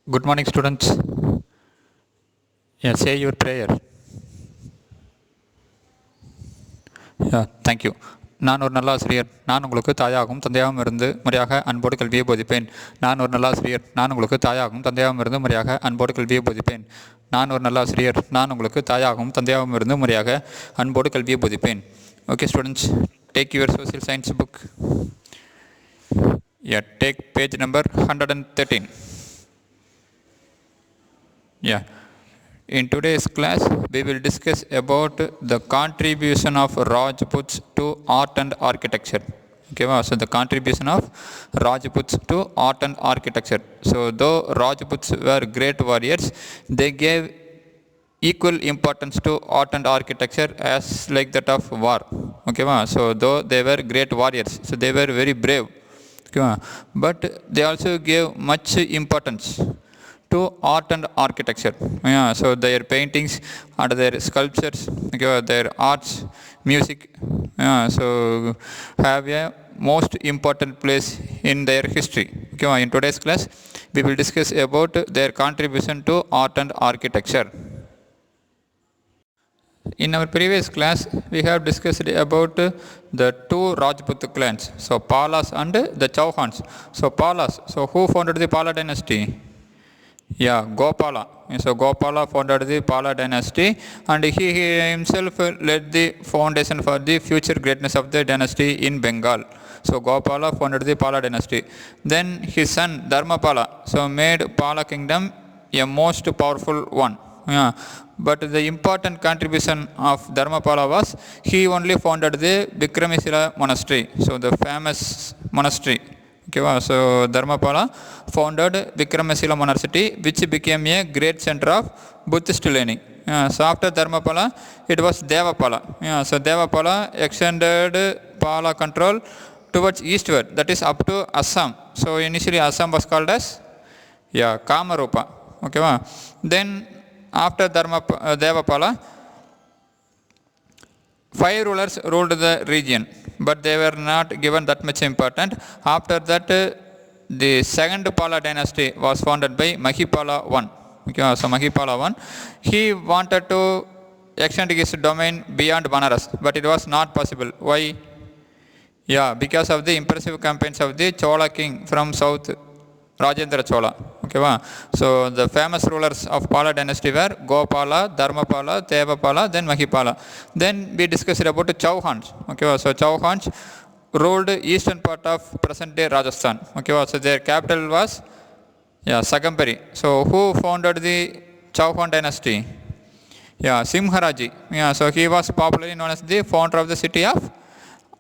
Good morning, students. Yeah, say your prayer. Yeah, thank you. நான் ஒரு நல்ல ஆசிரியர். நான் உங்களுக்கு தாயாகவும் தந்தையாகவும் இருந்து முறையாக அன்போடு கல்வியை போதிப்பேன். நான் ஒரு நல்ல ஆசிரியர். நான் உங்களுக்கு தாயாகவும் தந்தையாகவும் இருந்து முறையாக அன்போடு கல்வியை போதிப்பேன். நான் ஒரு நல்ல ஆசிரியர். நான் உங்களுக்கு தாயாகவும் தந்தையாகவும் இருந்து முறையாக அன்போடு கல்வியை போதிப்பேன். Okay, students, take your social science book. Yeah, take page number 113. Yeah. In today's class, we will discuss about the contribution of Rajputs to art and architecture. Okay, so the contribution of Rajputs to art and architecture. So though Rajputs were great warriors, they gave equal importance to art and architecture as like that of war. Okay, so though they were great warriors, so they were very brave. Okay, but they also gave much importance to art and architecture. Yeah, so their paintings and their sculptures, okay, their arts, music, so have a most important place in their history. Okay, in today's class, we will discuss about their contribution to art and architecture. In our previous class, we have discussed about the two Rajput clans, so Palas and the Chauhans. So Palas, so who founded the Pala dynasty? Yeah, Gopala. So Gopala founded the Pala dynasty, and he himself led the foundation for the future greatness of the dynasty in Bengal. So Gopala founded the Pala dynasty. Then his son Dharmapala so made Pala kingdom a most powerful one. Yeah. But the important contribution of Dharmapala was he only founded the Vikramisila monastery, so the famous monastery. Okay, so Dharmapala founded Vikramasila monastery, which became a great center of Buddhist learning. So after Dharmapala, it was Devapala. So Devapala extended Pala control towards eastward, that is up to Assam. So initially Assam was called as Kamarupa. Okay, then after Devapala, 5 rulers ruled the region, but they were not given that much importance. After that, the second Pala dynasty was founded by Mahipala I. Okay, so Mahipala I, he wanted to extend his domain beyond Banaras, but it was not possible. Why? Yeah, because of the impressive campaigns of the Chola king from south, Rajendra Chola. Okay, so the famous rulers of Pala dynasty were Gopala, Dharmapala, Devapala, then Mahipala. Then we discussed about the Chauhans. Okay, so Chauhans ruled eastern part of present day Rajasthan. Okay, so their capital was Sagampari. So who founded the Chauhan dynasty? Simharaji. So he was popularly known as the founder of the city of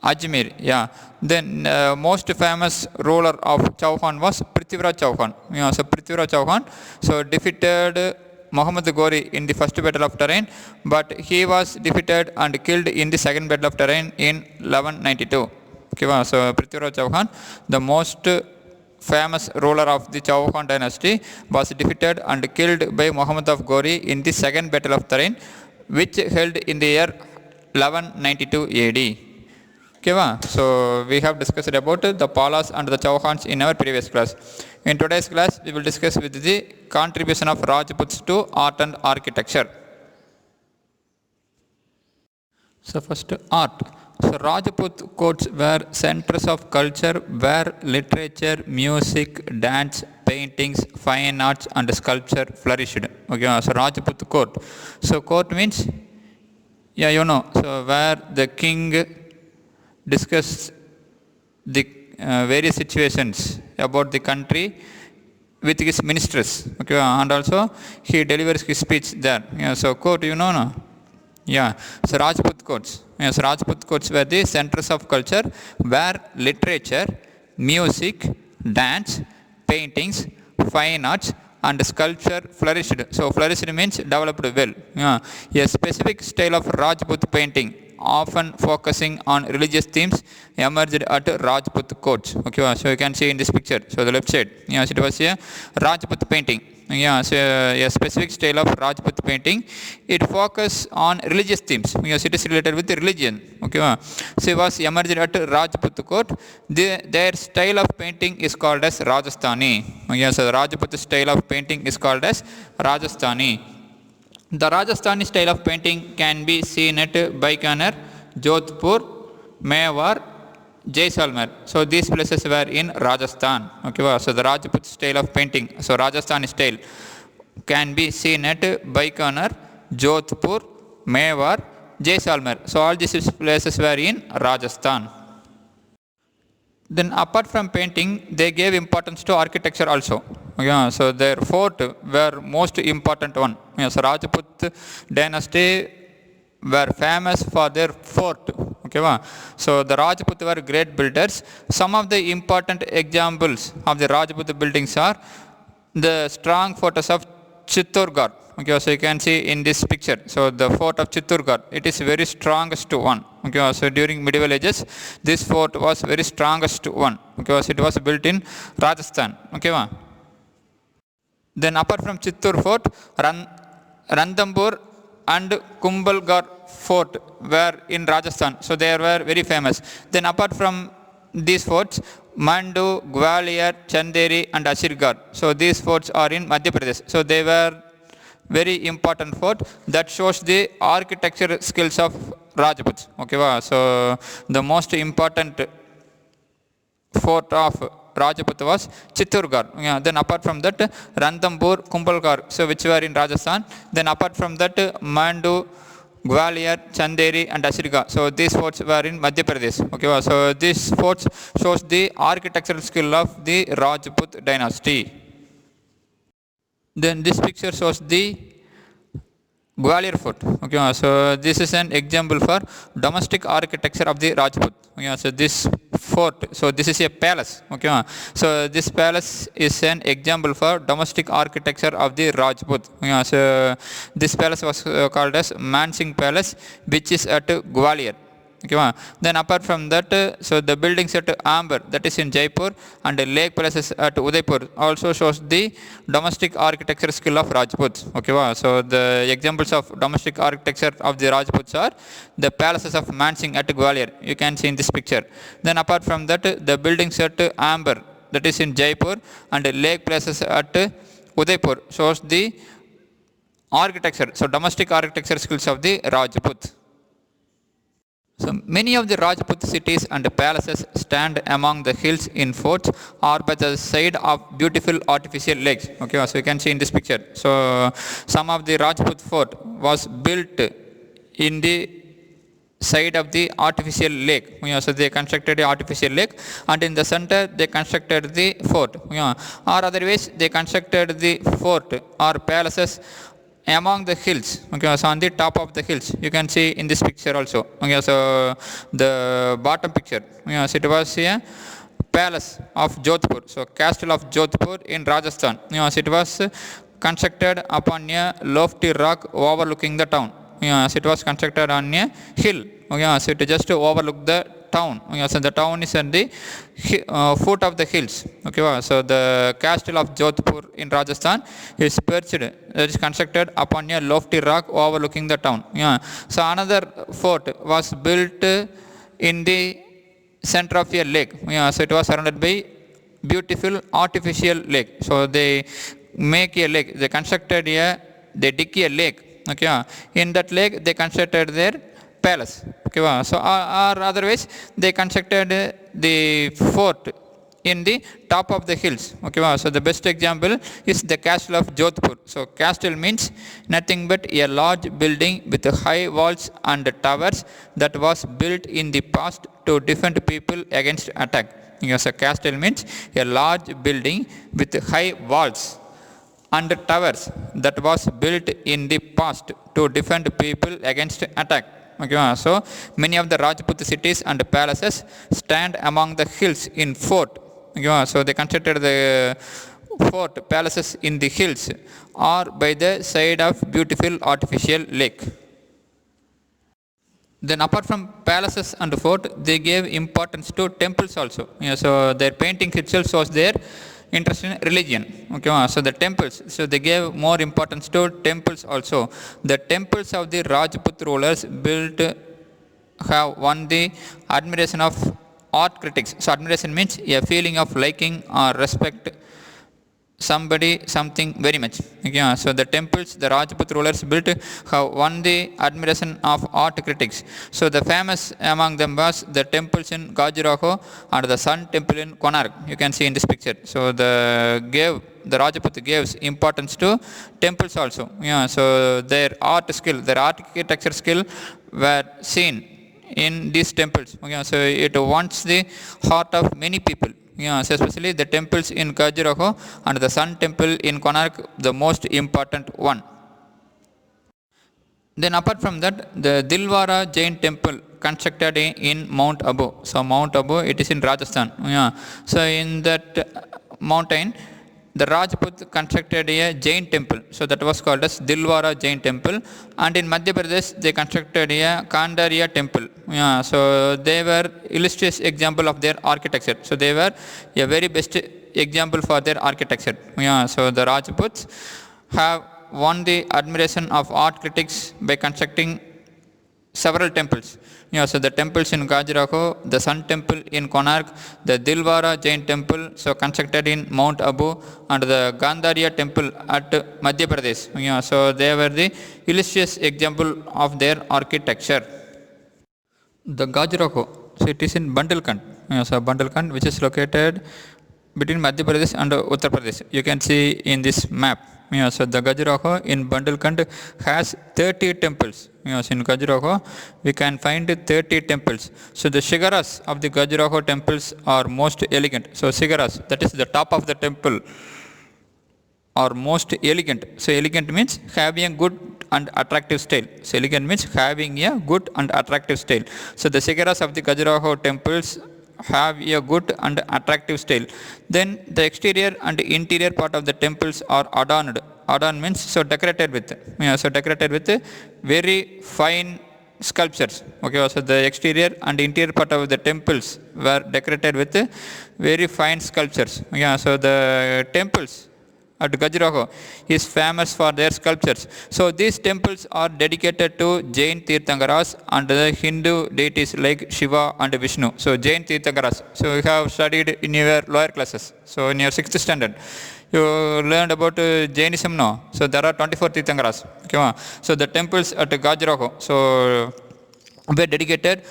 Ajmer. Then most famous ruler of Chauhan was Prithviraj Chauhan. So Prithviraj Chauhan defeated Muhammad Ghori in the first battle of Tarain, but he was defeated and killed in the second battle of Tarain in 1192. Okay, so Prithviraj Chauhan, the most famous ruler of the Chauhan dynasty, was defeated and killed by Muhammad of Ghori in the second battle of Tarain, which held in the year 1192 AD. Okay, so we have discussed about the Palas and the Chauhans in our previous class. In today's class, we will discuss with the contribution of Rajputs to art and architecture. So first, art. So Rajput courts were centers of culture where literature, music, dance, paintings, fine arts and sculpture flourished. Okay, so Rajput court. So court means, so where the king discuss the various situations about the country with his ministers. Okay, and also he delivers his speech there. So court, no? So Rajput courts. So Rajput courts were the centers of culture where literature, music, dance, paintings, fine arts and sculpture flourished. So flourished means developed well. A specific style of Rajput painting often focusing on religious themes, emerged at Rajput courts. Okay, so you can see in this picture. So the left side, yes, it was a Rajput painting. Yeah, so a specific style of Rajput painting. It focus on religious themes. Yes, it is related with the religion. Okay, so it was emerged at Rajput court. Their style of painting is called as Rajasthani. Yes, so the Rajput style of painting is called as Rajasthani. The Rajasthani style of painting can be seen at Bikaner, Jodhpur, Mewar, Jaisalmer. So these places were in Rajasthan. Okay, so the Rajput style of painting, so Rajasthani style, can be seen at Bikaner, Jodhpur, Mewar, Jaisalmer. So all these places were in Rajasthan. Then apart from painting, they gave importance to architecture also. Yeah, so their fort were most important one. Yes, Rajput dynasty were famous for their fort. Okay, so the Rajput were great builders. Some of the important examples of the Rajput buildings are the strong fortress of Chittorgarh. Okay, so you can see in this picture. So the fort of Chittorgarh, it is very strongest one. Okay, so during medieval ages, this fort was very strongest one. Okay, so it was built in Rajasthan. Okay, then apart from Chittor fort, Ranthambore and Kumbhalgarh fort were in Rajasthan. So they were very famous. Then apart from these forts, Mandu, Gwalior, Chanderi and Asirgarh. So these forts are in Madhya Pradesh. So they were very important fort that shows the architecture skills of Rajputs. Okay, so the most important fort of Rajput was Chittorgarh. Yeah, then apart from that, Ranthambore, Kumbhalgarh, so which were in Rajasthan. Then apart from that, Mandu, Gwalior, Chanderi and Asirgarh. So these forts were in Madhya Pradesh. Okay, so these forts shows the architectural skill of the Rajput dynasty. Then this picture shows the Gwalior fort. Okay, so this is an example for domestic architecture of the Rajput. Okay, so this fort, so this is a palace. Okay, so this palace is an example for domestic architecture of the Rajput. Okay, so this palace was called as Mansingh Palace, which is at Gwalior. Okay, then apart from that, so the buildings at Amber, that is in Jaipur, and the lake palaces at Udaipur also shows the domestic architecture skill of Rajputs. Okay, so the examples of domestic architecture of the Rajputs are the palaces of Mansingh at Gwalior. You can see in this picture. Then apart from that, the buildings at Amber, that is in Jaipur, and the lake palaces at Udaipur shows the architecture, so domestic architecture skills of the Rajputs. So many of the Rajput cities and palaces stand among the hills in forts or by the side of beautiful artificial lakes. Okay, so you can see in this picture. So some of the Rajput fort was built in the side of the artificial lake. So they constructed the artificial lake, and in the center they constructed the fort. Or otherwise they constructed the fort or palaces among the hills. Okay, so on the top of the hills, you can see in this picture also. Okay, so the bottom picture, so it was a palace of Jodhpur, so castle of Jodhpur in Rajasthan. So it was constructed upon a lofty rock overlooking the town. So it was constructed on a hill. So it just overlooked the town. So the town is at the foot of the hills. Okay, so the castle of Jodhpur in Rajasthan is perched, that is constructed upon a lofty rock overlooking the town. So another fort was built in the center of a lake. So it was surrounded by beautiful artificial lake. So they make a lake. They dig a lake. Okay, in that lake they constructed their palace. Okay, so or otherwise they constructed the fort in the top of the hills. Okay, so the best example is the castle of Jodhpur. So castle means nothing but a large building with high walls and towers that was built in the past to defend people against attack. So castle means a large building with high walls and towers that was built in the past to defend people against attack. Okay, so many of the Rajput cities and palaces stand among the hills in fort. Okay, so they constructed the fort palaces in the hills or by the side of beautiful artificial lake. Then apart from palaces and fort, they gave importance to temples also. So their painting itself shows their interest in religion. Okay, so the temples, so they gave more importance to temples also. The temples of the Rajput rulers built have won the admiration of art critics. So admiration means a feeling of liking or respect somebody, something very much. Okay, so the temples the Rajput rulers built have won the admiration of art critics. So the famous among them was the temples in Khajuraho and the Sun Temple in Konark. You can see in this picture. So the Rajput gives importance to temples also. So their art skill, their architecture skill were seen in these temples. So it wants the heart of many people. So especially the temples in Khajuraho and the Sun Temple in Konark, the most important one. Then apart from that, the Dilwara Jain Temple constructed in Mount Abu. So Mount Abu, it is in Rajasthan. So in that mountain, the Rajput constructed a Jain temple. So that was called as Dilwara Jain Temple. And in Madhya Pradesh, they constructed a Kandariya temple. So they were illustrious example of their architecture. So they were a very best example for their architecture. So the Rajputs have won the admiration of art critics by constructing several temples. So the temples in Khajuraho, the Sun Temple in Konark, the Dilwara Jain Temple, so constructed in Mount Abu, and the Gandhariya Temple at Madhya Pradesh. So they were the illustrious example of their architecture. The Khajuraho, so it is in Bundelkhand. So Bundelkhand, which is located between Madhya Pradesh and Uttar Pradesh. You can see in this map. So the Khajuraho in Bundelkhand has 30 temples. So in Khajuraho we can find 30 temples. So the shigaras of the Khajuraho temples are most elegant. So shigaras, that is the top of the temple, are most elegant. So elegant means having a good and attractive style. So elegant means having a good and attractive style. So the shigaras of the Khajuraho temples have a good and attractive style. Then the exterior and interior part of the temples are adorned. Adorned means so decorated with. So decorated with very fine sculptures. Okay, so the exterior and interior part of the temples were decorated with very fine sculptures. So the temples at Khajuraho is famous for their sculptures. So these temples are dedicated to Jain Tirthankaras and the Hindu deities like Shiva and Vishnu. So Jain Tirthankaras. So you have studied in your lower classes. So in your 6th standard, you learned about Jainism now. So there are 24 Tirthankaras. Okay. So the temples at Khajuraho so were dedicated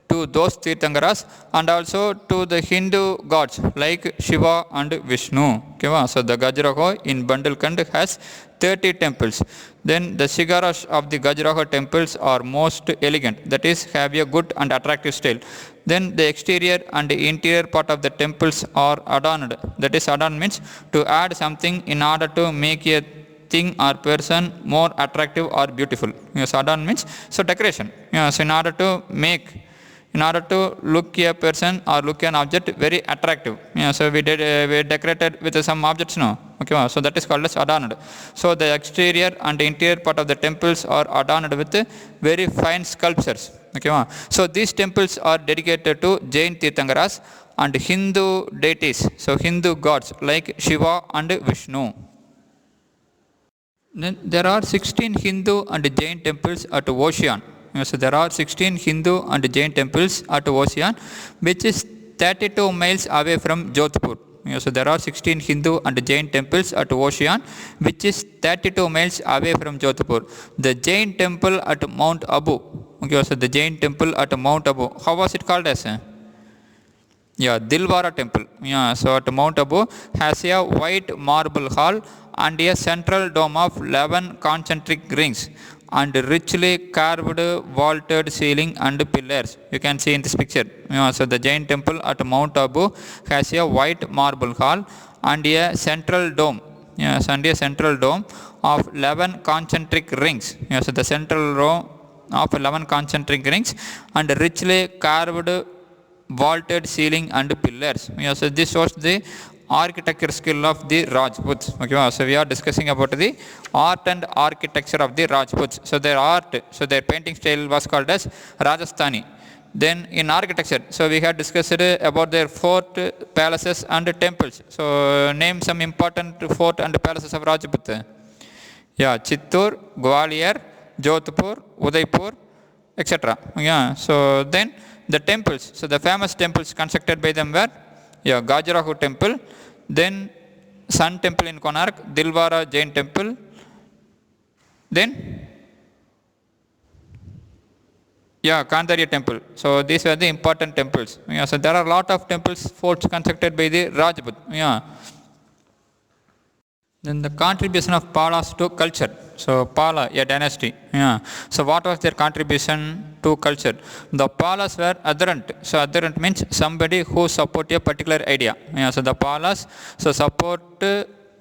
to those Tirthankaras and also to the Hindu gods like Shiva and Vishnu. Okay, so the Khajuraho in Bundelkhand has 30 temples. Then the shigaras of the Khajuraho temples are most elegant, that is have a good and attractive style. Then the exterior and the interior part of the temples are adorned, that is adorned means to add something in order to make a thing or person more attractive or beautiful. So adorn means so decoration. So in order to look a person or look an object very attractive. So we decorated with some objects now. Okay, so that is called as adorned. So the exterior and interior part of the temples are adorned with very fine sculptures. Okay, so these temples are dedicated to Jain Tirthankaras and Hindu deities. So Hindu gods like Shiva and Vishnu. Then there are 16 Hindu and Jain temples at Ocean. So there are 16 Hindu and Jain temples at Ocean, which is 32 miles away from Jodhpur. So there are 16 Hindu and Jain temples at Ocean, which is 32 miles away from Jodhpur. The Jain temple at Mount Abu. Okay, so the Jain temple at Mount Abu. How was it called as? Dilwara temple. So at Mount Abu has a white marble hall and a central dome of 11 concentric rings and richly carved vaulted ceiling and pillars. You can see in this picture. So the Jain temple at Mount Abu has a white marble hall and a central dome. And a central dome of 11 concentric rings. So the central row of 11 concentric rings and richly carved vaulted ceiling and pillars. So this shows the architecture skill of the Rajputs. Okay, so we are discussing about the art and architecture of the Rajputs. So their art, so their painting style was called as Rajasthani. Then in architecture, so we had discussed about their fort, palaces and temples. So name some important fort and palaces of Rajput. Yeah, Chittor, Gwalior, Jodhpur, Udaipur, etc. Yeah, so then the temples. So the famous temples constructed by them were, yeah, Gajaraho temple, then Sun temple in Konark, Dilwara Jain temple, then Kandariya temple. So these were the important temples. Yeah, so there are a lot of temples, forts constructed by the Rajput. Yeah. Then the contribution of Palas to culture. So Pala, a dynasty. Yeah. So what was their contribution to culture? The Palas were adherent. So adherent means somebody who support a particular idea. Yeah. So the Palas support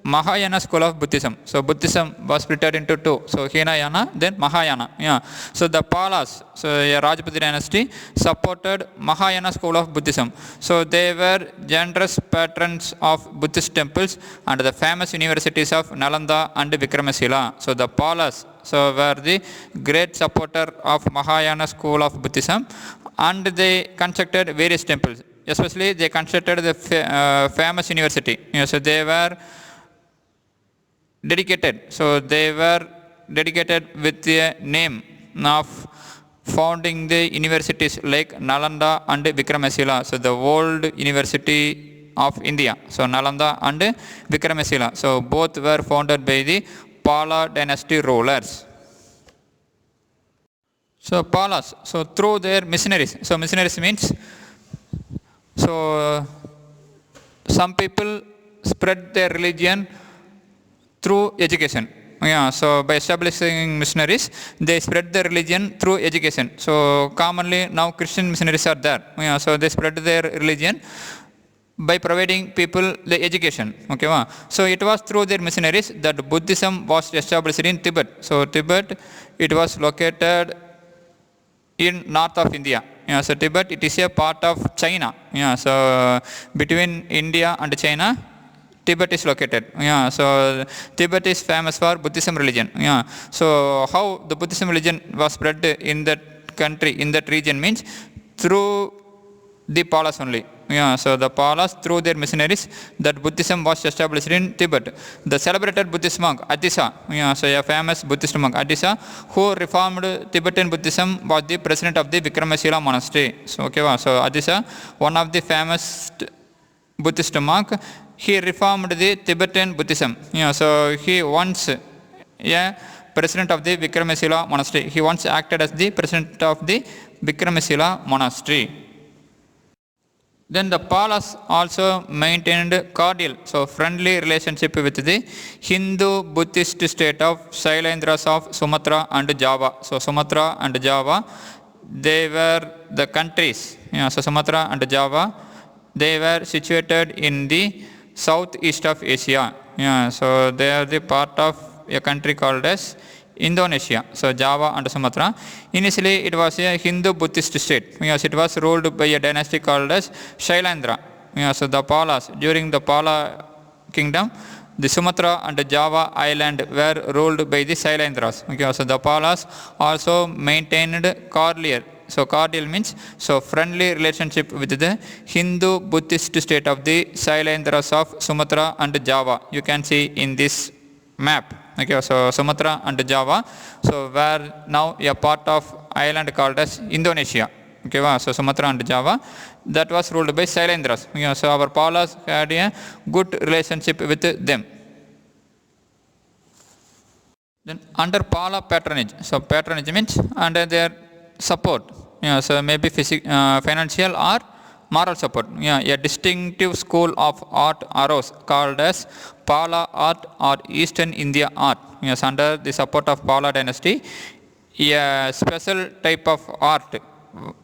Mahayana school of Buddhism. So Buddhism was split into two. So Hinayana, then Mahayana. Yeah. So the Palas, so a Rajput dynasty, supported Mahayana school of Buddhism. So they were generous patrons of Buddhist temples and the famous universities of Nalanda and Vikramasila. So the Palas were the great supporter of Mahayana school of Buddhism, and they constructed various temples. Especially they constructed the famous university. So they were dedicated. So they were dedicated with the name of founding the universities like Nalanda and Vikramasila. So the old university of India. So Nalanda and Vikramasila. So both were founded by the Pala dynasty rulers. So Palas, so through their missionaries. So missionaries means, so some people spread their religion through education. Yeah, so by establishing missionaries, they spread their religion through education. So commonly now Christian missionaries are there. Yeah, so they spread their religion by providing people the education. Okay, so it was through their missionaries that Buddhism was established in Tibet. So Tibet, it was located in north of India. Yeah, so Tibet, it is a part of China. Yeah, so between India and China, Tibet is located. Yeah, so Tibet is famous for Buddhism religion. Yeah, so how the Buddhism religion was spread in that country, in that region means through the Palas only. Yeah, so the Palas, through their missionaries, that Buddhism was established in Tibet. The celebrated Buddhist monk Adisa, yeah, so a famous Buddhist monk Adisa, who reformed Tibetan Buddhism, was the president of the Vikramasila monastery. So okay, so Adisa, one of the famous Buddhist monk, he reformed the Tibetan Buddhism. Yeah, so he once president of the Vikramasila monastery. He once acted as the president of the Vikramasila monastery. Then the Palas also maintained cordial, so friendly relationship with the Hindu Buddhist state of Shailendras of Sumatra and Java. So Sumatra and Java, they were the countries. Yeah, so Sumatra and Java, they were situated in the southeast of Asia. Yeah, so they are the part of a country called as Indonesia. So Java and Sumatra. Initially it was a Hindu Buddhist state. Yes, it was ruled by a dynasty called as Shailendra. Yes, so the Palas, during the Pala kingdom, the Sumatra and Java island were ruled by the Shailendras. Okay, so the Palas also maintained cordial. So cordial means so friendly relationship with the Hindu Buddhist state of the Shailendras of Sumatra and Java. You can see in this map. Okay, so Sumatra and Java, so were now a part of island called as Indonesia. Okay, so Sumatra and Java, that was ruled by Shailendras. Okay, so our Palas had a good relationship with them. Then under Pala patronage, so patronage means under their support. Yeah, so maybe financial or moral support. Yeah, a distinctive school of art arose called as Pala art or Eastern India art. Yes, under the support of Pala dynasty, a special type of art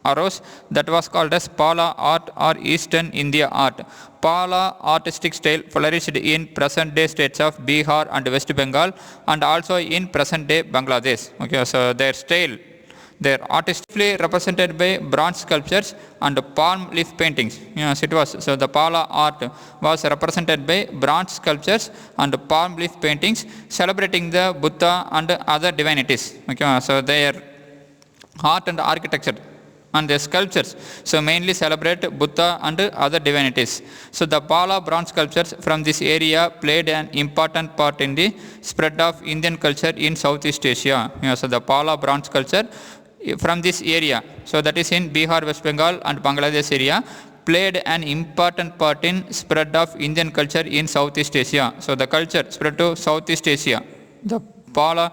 arose that was called as Pala art or Eastern India art. Pala artistic style flourished in present day states of Bihar and West Bengal and also in present day Bangladesh. Okay, so their style, They are artistically represented by bronze sculptures and palm leaf paintings. Yes, it was. So the Pala art was represented by bronze sculptures and palm leaf paintings celebrating the Buddha and other divinities. Okay, so their art and architecture and their sculptures so mainly celebrate Buddha and other divinities. So the Pala bronze sculptures from this area played an important part in the spread of Indian culture in Southeast Asia. So the Pala bronze sculpture from this area, so that is in Bihar, West Bengal and Bangladesh area, played an important part in spread of Indian culture in Southeast Asia. So the culture spread to Southeast Asia. The Pala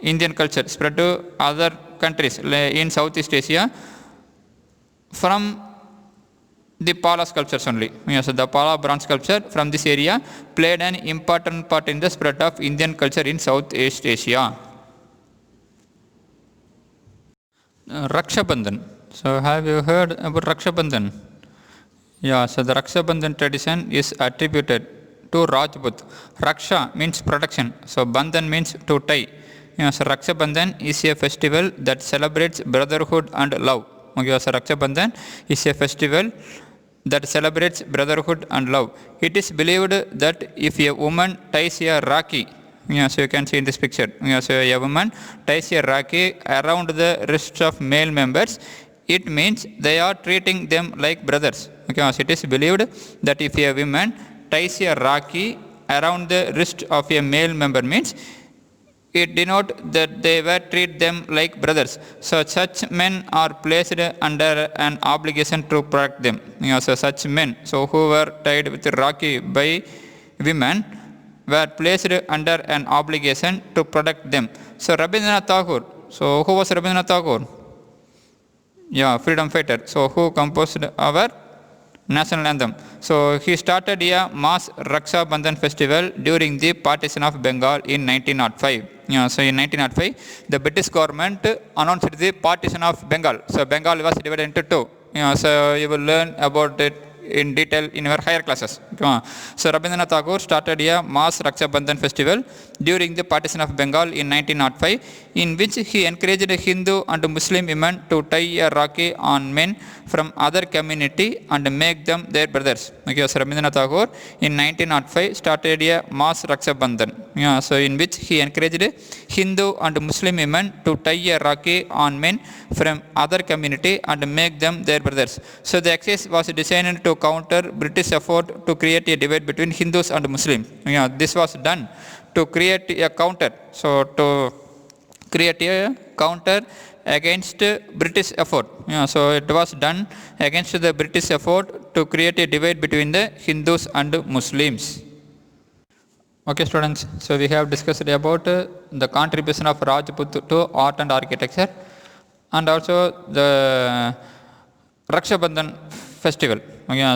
Indian culture spread to other countries in Southeast Asia from the Pala sculptures only. So the Pala bronze sculpture from this area played an important part in the spread of Indian culture in Southeast Asia. Raksha Bandhan. So have you heard about Raksha Bandhan? Yeah, so the Raksha Bandhan tradition is attributed to Rajput. Raksha means protection, so Bandhan means to tie. So Raksha Bandhan is a festival that celebrates brotherhood and love. Okay, so Raksha Bandhan is a festival that celebrates brotherhood and love. It is believed that if a woman ties a Rakhi, so you can see in this picture, so a woman ties a Rakhi around the wrists of male members, it means they are treating them like brothers. Okay, so it is believed that if a woman ties a Rakhi around the wrist of a male member means it denotes that they were treat them like brothers. So such men are placed under an obligation to protect them. So such men, so who were tied with Rakhi by women, were placed under an obligation to protect them. So Rabindranath Tagore. So who was Rabindranath Tagore? Yeah, freedom fighter. So who composed our national anthem? So he started a mass Raksha Bandhan festival during the partition of Bengal in 1905. So in 1905, the British government announced the partition of Bengal. So Bengal was divided into two. So you will learn about it in detail in your higher classes. So Rabindranath Tagore started a mass Raksha Bandhan festival during the partition of Bengal in 1905, in which he encouraged Hindu and Muslim women to tie a Rakhi on men from other community and make them their brothers. Okay, so Rabindranath Tagore in 1905 started a mass Raksha Bandhan. So in which he encouraged Hindu and Muslim women to tie a Rakhi on men from other community and make them their brothers. So the exercise was designed to counter British effort to create a divide between Hindus and Muslims. This was done to create a counter. So to create a counter against British effort. So it was done against the British effort to create a divide between the Hindus and Muslims. Okay students, so we have discussed about the contribution of Rajput to art and architecture, and also the Raksha Bandhan festival.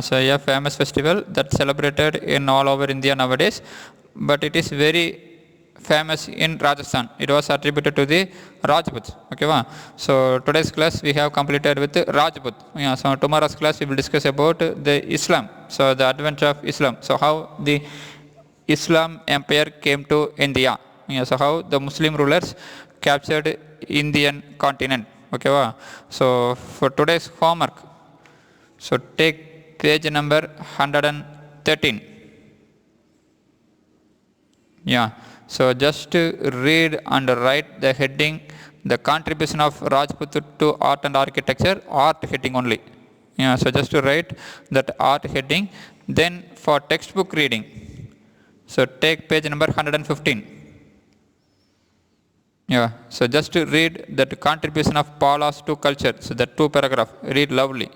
So a famous festival that's celebrated in all over India nowadays, but it is very famous in Rajasthan. It was attributed to the Rajputs. Okay, so today's class we have completed with Rajput. So tomorrow's class we will discuss about the Islam. So the advent of Islam. So how the Islam empire came to India. So how the Muslim rulers captured Indian continent. Okay, so for today's homework, so take page number 113. So just read and write the heading, the contribution of Rajput to art and architecture, art heading only. So just to write that art heading. Then for textbook reading, so take page number 115. So just to read that contribution of Paula's to culture. So that 2 paragraph, read loudly.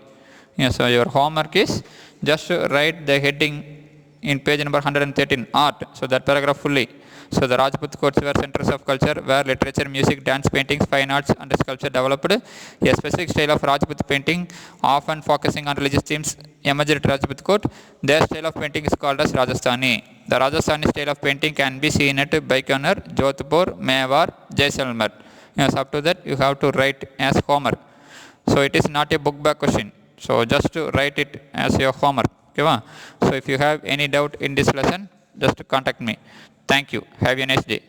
So your homework is just to write the heading in page number 113, art. So that paragraph fully. So the Rajput courts were centers of culture where literature, music, dance, paintings, fine arts and sculpture developed. A specific style of Rajput painting, often focusing on religious themes, emerged at Rajput court. Their style of painting is called as Rajasthani. The Rajasthani style of painting can be seen at Bikaner, Jodhpur, Mewar, Jaisalmer. So up to that you have to write as homework. So it is not a book back question. So just to write it as your homework. Okay, so if you have any doubt in this lesson, just contact me. Thank you. Have a nice day.